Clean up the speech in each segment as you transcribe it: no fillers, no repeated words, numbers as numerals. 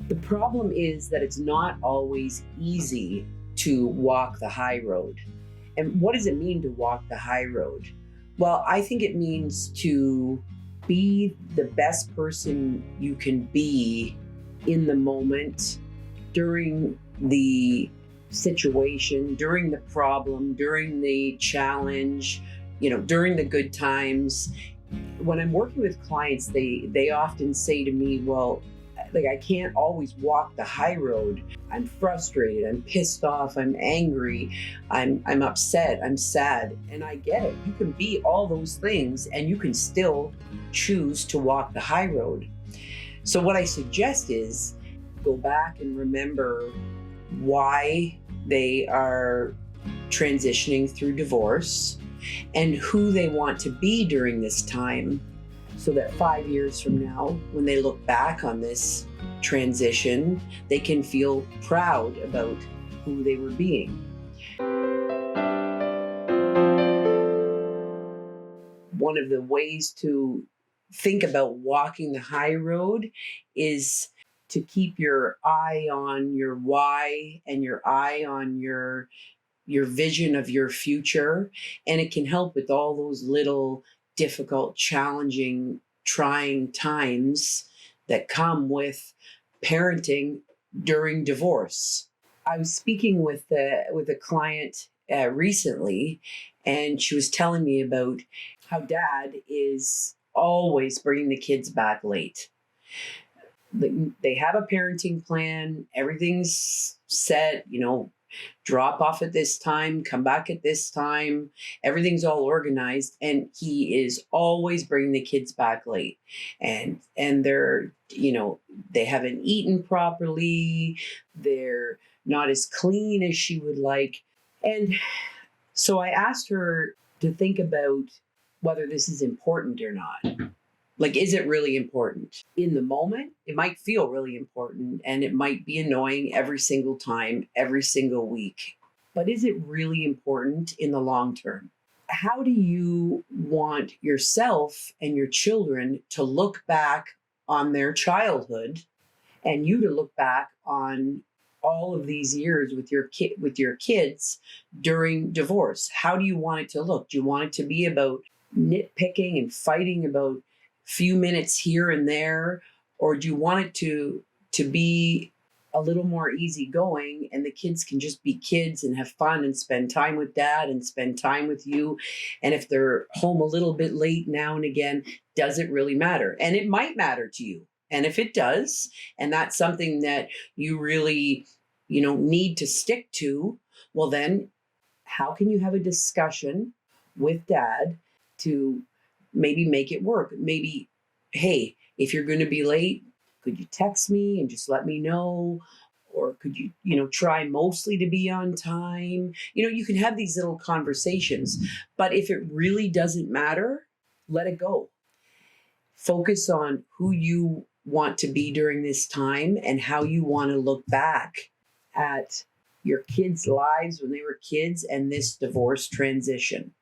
The problem is that it's not always easy to walk the high road. And what does it mean to walk the high road? Well, I think it means to be the best person you can be in the moment, during the situation, during the problem, during the challenge, during the good times. When I'm working with clients, they often say to me, well, like, I can't always walk the high road. I'm frustrated, I'm pissed off, I'm angry, I'm upset, I'm sad. And I get it. You can be all those things and you can still choose to walk the high road. So what I suggest is go back and remember why they are transitioning through divorce and who they want to be during this time, so that 5 years from now, when they look back on this transition, they can feel proud about who they were being. One of the ways to think about walking the high road is to keep your eye on your why and your eye on your vision of your future. And it can help with all those little difficult, challenging, trying times that come with parenting during divorce. I was speaking with a client recently, and she was telling me about how dad is always bringing the kids back late. They have a parenting plan, everything's set, drop off at this time, come back at this time, everything's all organized, and he is always bringing the kids back late. And they're, they haven't eaten properly, they're not as clean as she would like. And so I asked her to think about whether this is important or not. Like, is it really important? In the moment, it might feel really important and it might be annoying every single time, every single week. But is it really important in the long term? How do you want yourself and your children to look back on their childhood, and you to look back on all of these years with your kids during divorce? How do you want it to look? Do you want it to be about nitpicking and fighting about few minutes here and there, or do you want it to be a little more easygoing and the kids can just be kids and have fun and spend time with dad and spend time with you? And if they're home a little bit late now and again, does it really matter? And it might matter to you. And if it does, and that's something that you really, need to stick to, well then, how can you have a discussion with dad to maybe make it work? Maybe, hey, if you're going to be late, could you text me and just let me know? Or could you, try mostly to be on time? You can have these little conversations, but if it really doesn't matter, let it go. Focus on who you want to be during this time and how you want to look back at your kids' lives when they were kids and this divorce transition.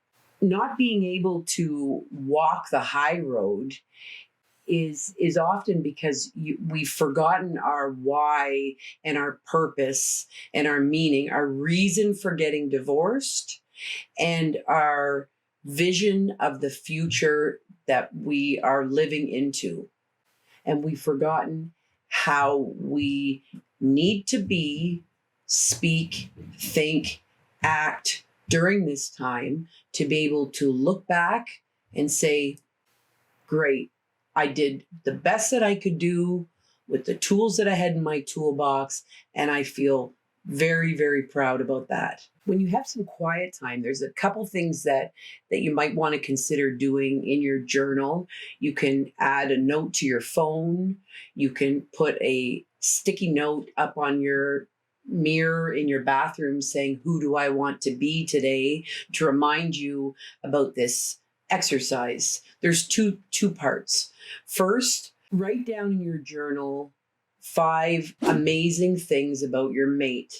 Not being able to walk the high road is often because we've forgotten our why and our purpose and our meaning, our reason for getting divorced, and our vision of the future that we are living into. And we've forgotten how we need to be, speak, think, act during this time to be able to look back and say, great, I did the best that I could do with the tools that I had in my toolbox, and I feel very, very proud about that. When you have some quiet time, there's a couple things that you might want to consider doing in your journal. You can add a note to your phone. You can put a sticky note up on your mirror in your bathroom saying, who do I want to be today, to remind you about this exercise. There's two parts. First, write down in your journal 5 amazing things about your mate.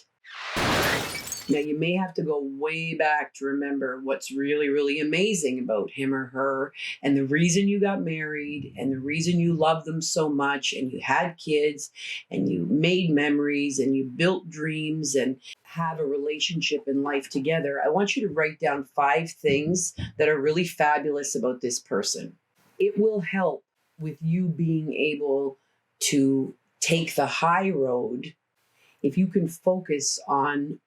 Now, you may have to go way back to remember what's really, really amazing about him or her, and the reason you got married, and the reason you love them so much, and you had kids, and you made memories, and you built dreams, and have a relationship in life together. I want you to write down 5 things that are really fabulous about this person. It will help with you being able to take the high road if you can focus on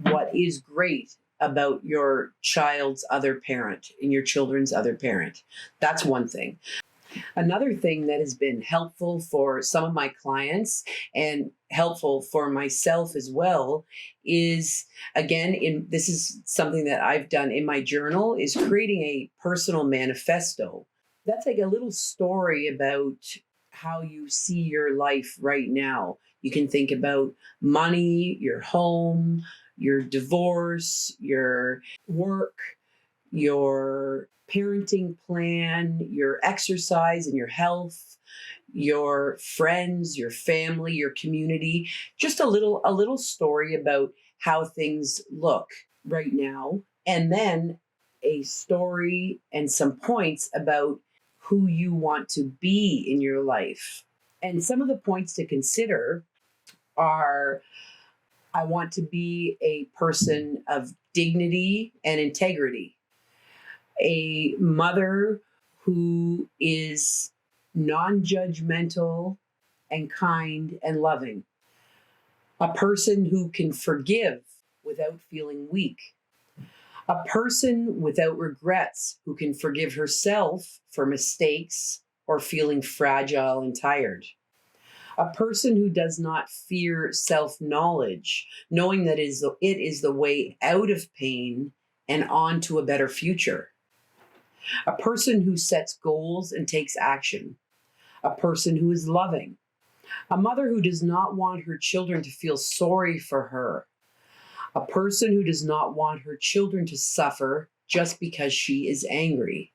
what is great about your child's other parent and your children's other parent. That's one thing. Another thing that has been helpful for some of my clients and helpful for myself as well is, again, this is something that I've done in my journal, is creating a personal manifesto. That's like a little story about how you see your life right now. You can think about money, your home, your divorce, your work, your parenting plan, your exercise and your health, your friends, your family, your community. Just a little story about how things look right now, and then a story and some points about who you want to be in your life. And some of the points to consider are: I want to be a person of dignity and integrity, a mother who is non judgmental and kind and loving, a person who can forgive without feeling weak, a person without regrets who can forgive herself for mistakes or feeling fragile and tired. A person who does not fear self-knowledge, knowing that it is the way out of pain and on to a better future. A person who sets goals and takes action. A person who is loving. A mother who does not want her children to feel sorry for her. A person who does not want her children to suffer just because she is angry.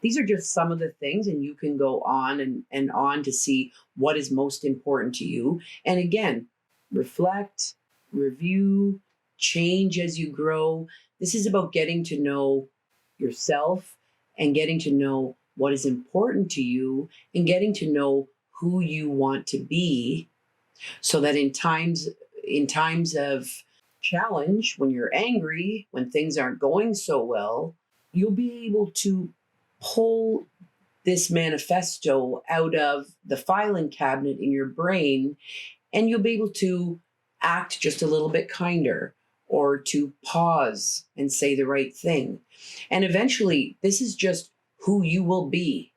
These are just some of the things, and you can go on and on to see what is most important to you. And again, reflect, review, change as you grow. This is about getting to know yourself and getting to know what is important to you and getting to know who you want to be, so that in times of challenge, when you're angry, when things aren't going so well, you'll be able to pull this manifesto out of the filing cabinet in your brain, and you'll be able to act just a little bit kinder, or to pause and say the right thing. And eventually, this is just who you will be.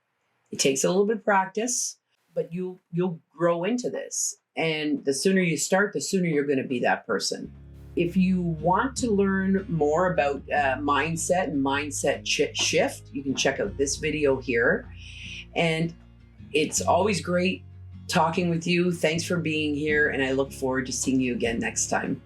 It takes a little bit of practice, but you'll grow into this. And the sooner you start, the sooner you're going to be that person. If you want to learn more about mindset and mindset shift, you can check out this video here. And it's always great talking with you. Thanks for being here, and I look forward to seeing you again next time.